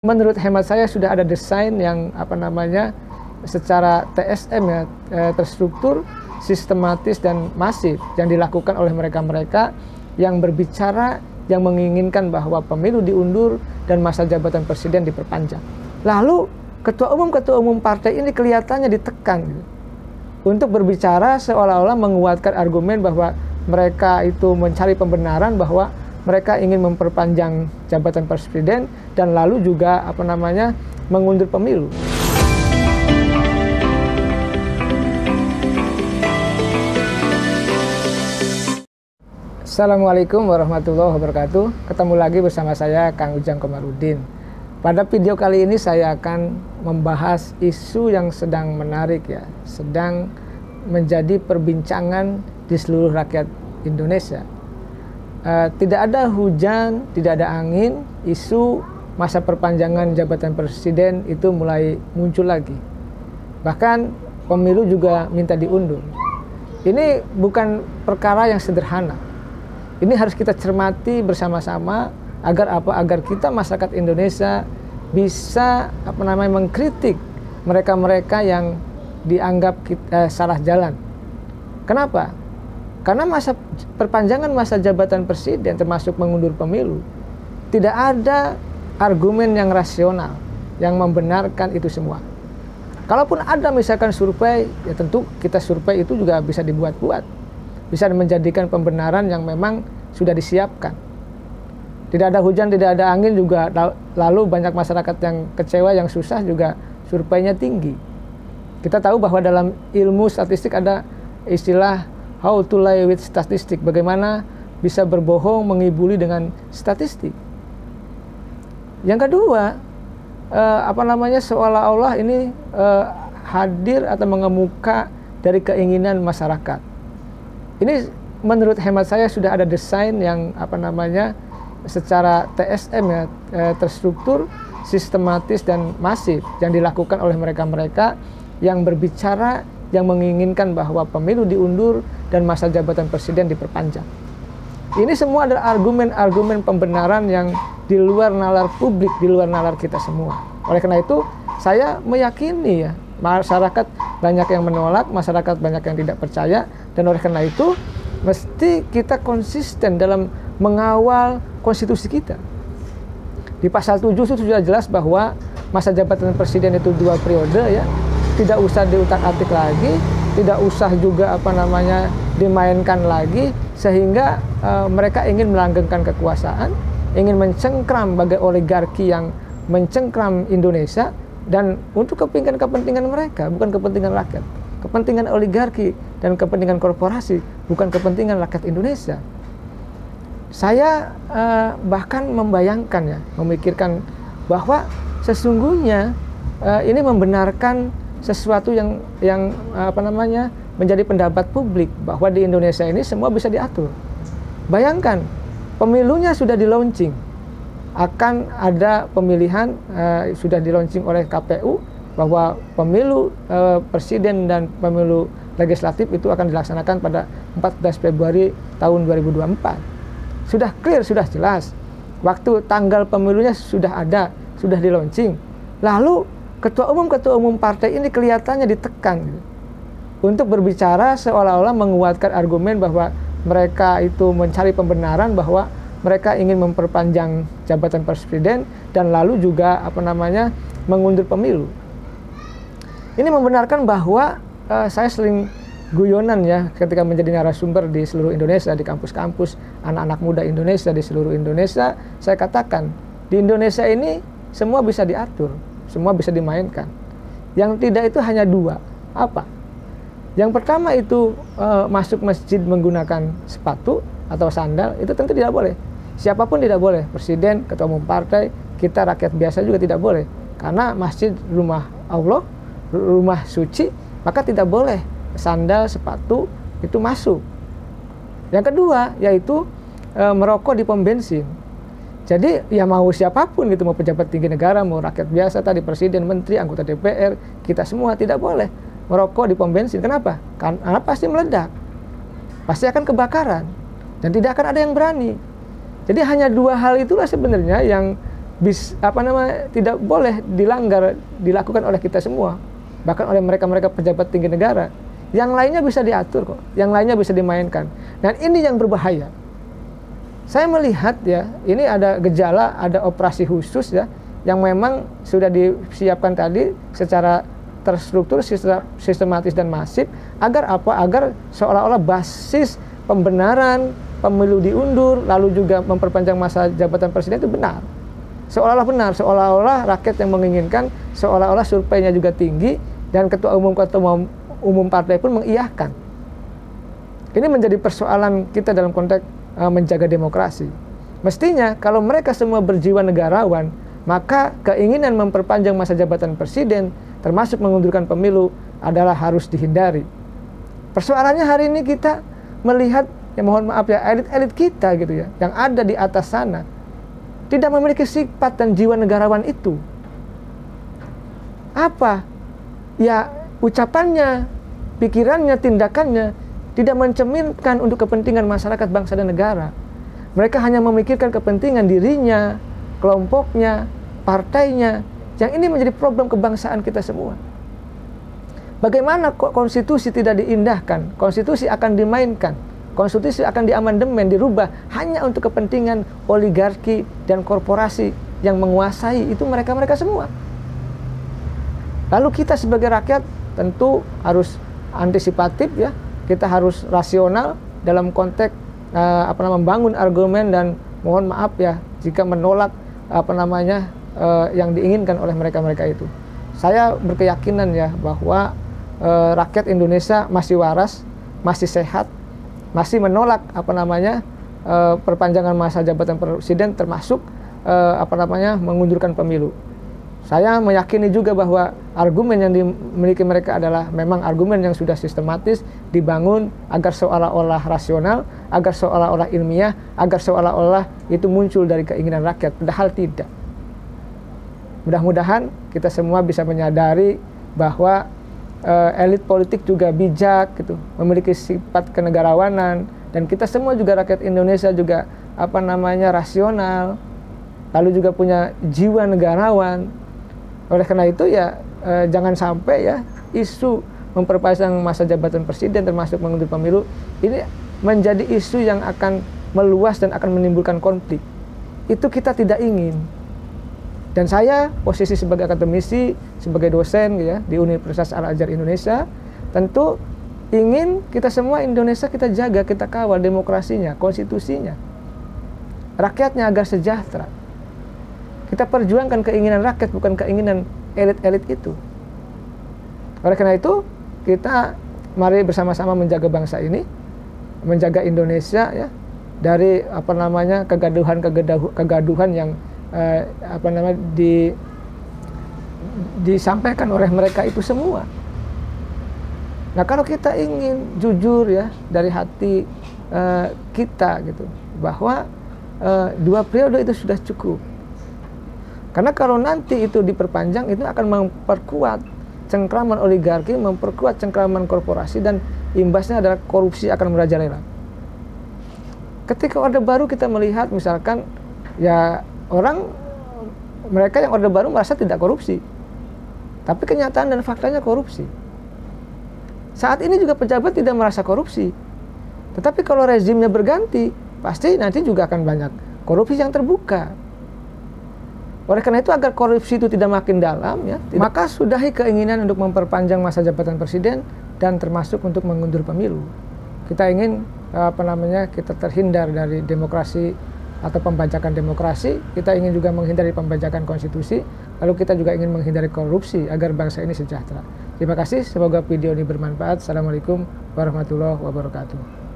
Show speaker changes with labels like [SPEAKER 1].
[SPEAKER 1] Menurut hemat saya sudah ada desain yang secara TSM ya, terstruktur, sistematis dan masif yang dilakukan oleh mereka-mereka yang berbicara, yang menginginkan bahwa pemilu diundur dan masa jabatan presiden diperpanjang. Lalu ketua umum partai ini kelihatannya ditekan gitu, untuk berbicara seolah-olah menguatkan argumen bahwa mereka itu mencari pembenaran bahwa mereka ingin memperpanjang jabatan presiden dan lalu juga mengundur pemilu. Assalamualaikum warahmatullahi wabarakatuh. Ketemu lagi bersama saya Kang Ujang Komarudin. Pada video kali ini saya akan membahas isu yang sedang menarik ya, sedang menjadi perbincangan di seluruh rakyat Indonesia. Tidak ada hujan, tidak ada angin, isu masa perpanjangan jabatan presiden itu mulai muncul lagi. Bahkan pemilu juga minta diundur. Ini bukan perkara yang sederhana. Ini harus kita cermati bersama-sama agar apa? Agar kita masyarakat Indonesia bisa mengkritik mereka-mereka yang dianggap salah jalan. Kenapa? Karena perpanjangan masa jabatan presiden termasuk mengundur pemilu, tidak ada argumen yang rasional yang membenarkan itu semua. Kalaupun ada misalkan survei, ya tentu kita survei itu juga bisa dibuat-buat, bisa menjadikan pembenaran yang memang sudah disiapkan. Tidak ada hujan, tidak ada angin juga, lalu banyak masyarakat yang kecewa, yang susah juga surveinya tinggi. Kita tahu bahwa dalam ilmu statistik ada istilah how to lie with statistik, bagaimana bisa berbohong, mengibuli dengan statistik. Yang kedua, seolah-olah ini hadir atau mengemuka dari keinginan masyarakat. Ini menurut hemat saya sudah ada desain yang secara TSM ya, terstruktur, sistematis dan masif yang dilakukan oleh mereka-mereka yang berbicara, yang menginginkan bahwa pemilu diundur dan masa jabatan presiden diperpanjang. Ini semua adalah argumen-argumen pembenaran yang di luar nalar publik, di luar nalar kita semua. Oleh karena itu, saya meyakini ya, masyarakat banyak yang menolak, masyarakat banyak yang tidak percaya, dan oleh karena itu, mesti kita konsisten dalam mengawal konstitusi kita. Di pasal 7 itu sudah jelas bahwa masa jabatan presiden itu 2 periode ya. Tidak usah diutak-atik lagi, tidak usah juga dimainkan lagi, sehingga mereka ingin melanggengkan kekuasaan, ingin mencengkram bagai oligarki yang mencengkram Indonesia, dan untuk kepentingan mereka, bukan kepentingan rakyat, kepentingan oligarki dan kepentingan korporasi, bukan kepentingan rakyat Indonesia. Saya bahkan membayangkan ya, memikirkan bahwa sesungguhnya ini membenarkan sesuatu yang menjadi pendapat publik bahwa di Indonesia ini semua bisa diatur. Bayangkan, pemilunya sudah di-launching, akan ada pemilihan, sudah di-launching oleh KPU bahwa pemilu presiden dan pemilu legislatif itu akan dilaksanakan pada 14 Februari tahun 2024. Sudah clear, sudah jelas. Waktu tanggal pemilunya sudah ada, sudah di-launching. Lalu ketua umum partai ini kelihatannya ditekan gitu, untuk berbicara seolah-olah menguatkan argumen bahwa mereka itu mencari pembenaran bahwa mereka ingin memperpanjang jabatan presiden dan lalu juga mengundur pemilu. Ini membenarkan bahwa saya sering guyonan ya ketika menjadi narasumber di seluruh Indonesia, di kampus-kampus, anak-anak muda Indonesia di seluruh Indonesia, saya katakan di Indonesia ini semua bisa diatur, semua bisa dimainkan. Yang tidak itu hanya 2. Apa? Yang pertama itu masuk masjid menggunakan sepatu atau sandal, itu tentu tidak boleh. Siapapun tidak boleh, presiden, ketua umum partai, kita rakyat biasa juga tidak boleh. Karena masjid rumah Allah, rumah suci, maka tidak boleh sandal, sepatu itu masuk. Yang kedua yaitu merokok di pom bensin. Jadi ya mau siapapun gitu, mau pejabat tinggi negara, mau rakyat biasa, tadi presiden, menteri, anggota DPR, kita semua tidak boleh merokok di pom bensin. Kenapa? Karena pasti meledak, pasti akan kebakaran, dan tidak akan ada yang berani. Jadi hanya 2 hal itulah sebenarnya yang tidak boleh dilanggar, dilakukan oleh kita semua, bahkan oleh mereka-mereka pejabat tinggi negara. Yang lainnya bisa diatur kok, yang lainnya bisa dimainkan. Dan ini yang berbahaya. Saya melihat ya, ini ada gejala, ada operasi khusus ya, yang memang sudah disiapkan tadi secara terstruktur, sistematis dan masif, agar apa? Agar seolah-olah basis pembenaran pemilu diundur, lalu juga memperpanjang masa jabatan presiden itu benar. Seolah-olah benar, seolah-olah rakyat yang menginginkan, seolah-olah surveinya juga tinggi, dan ketua umum partai pun mengiyakan. Ini menjadi persoalan kita dalam konteks menjaga demokrasi. Mestinya kalau mereka semua berjiwa negarawan, maka keinginan memperpanjang masa jabatan presiden, termasuk mengundurkan pemilu, adalah harus dihindari. Persoalannya hari ini kita melihat, ya mohon maaf ya, elit-elit kita gitu ya, yang ada di atas sana, tidak memiliki sifat dan jiwa negarawan itu. Apa? Ya ucapannya, pikirannya, tindakannya tidak mencerminkan untuk kepentingan masyarakat, bangsa dan negara. Mereka hanya memikirkan kepentingan dirinya, kelompoknya, partainya. Yang ini menjadi problem kebangsaan kita semua. Bagaimana konstitusi tidak diindahkan? Konstitusi akan dimainkan. Konstitusi akan diamandemen, dirubah hanya untuk kepentingan oligarki dan korporasi yang menguasai itu mereka-mereka semua. Lalu kita sebagai rakyat tentu harus antisipatif ya. Kita harus rasional dalam konteks membangun argumen, dan mohon maaf ya jika menolak yang diinginkan oleh mereka-mereka itu. Saya berkeyakinan ya bahwa rakyat Indonesia masih waras, masih sehat, masih menolak perpanjangan masa jabatan presiden, termasuk mengundurkan pemilu. Saya meyakini juga bahwa argumen yang dimiliki mereka adalah memang argumen yang sudah sistematis dibangun agar seolah-olah rasional, agar seolah-olah ilmiah, agar seolah-olah itu muncul dari keinginan rakyat, padahal tidak. Mudah-mudahan kita semua bisa menyadari bahwa elit politik juga bijak gitu, memiliki sifat kenegarawanan, dan kita semua juga rakyat Indonesia juga rasional, lalu juga punya jiwa negarawan. Oleh karena itu ya jangan sampai ya isu memperpanjang masa jabatan presiden termasuk mengundur pemilu ini menjadi isu yang akan meluas dan akan menimbulkan konflik. Itu kita tidak ingin. Dan saya posisi sebagai akademisi, sebagai dosen ya di Universitas Al-Azhar Indonesia, tentu ingin kita semua Indonesia kita jaga, kita kawal demokrasinya, konstitusinya, rakyatnya agar sejahtera. Kita perjuangkan keinginan rakyat, bukan keinginan elit-elit itu. Oleh karena itu, kita mari bersama-sama menjaga bangsa ini, menjaga Indonesia ya dari kegaduhan yang disampaikan oleh mereka itu semua. Nah, kalau kita ingin jujur ya dari hati kita gitu, bahwa 2 periode itu sudah cukup. Karena kalau nanti itu diperpanjang, itu akan memperkuat cengkraman oligarki, memperkuat cengkraman korporasi, dan imbasnya adalah korupsi akan merajalela. Ketika Orde Baru kita melihat misalkan ya mereka yang Orde Baru merasa tidak korupsi, tapi kenyataan dan faktanya korupsi. Saat ini juga pejabat tidak merasa korupsi, tetapi kalau rezimnya berganti, pasti nanti juga akan banyak korupsi yang terbuka. Oleh karena itu, agar korupsi itu tidak makin dalam ya, maka sudahi keinginan untuk memperpanjang masa jabatan presiden dan termasuk untuk mengundur pemilu. Kita ingin kita terhindar dari demokrasi atau pembajakan demokrasi, kita ingin juga menghindari pembajakan konstitusi, lalu kita juga ingin menghindari korupsi agar bangsa ini sejahtera. Terima kasih, semoga video ini bermanfaat. Assalamualaikum warahmatullahi wabarakatuh.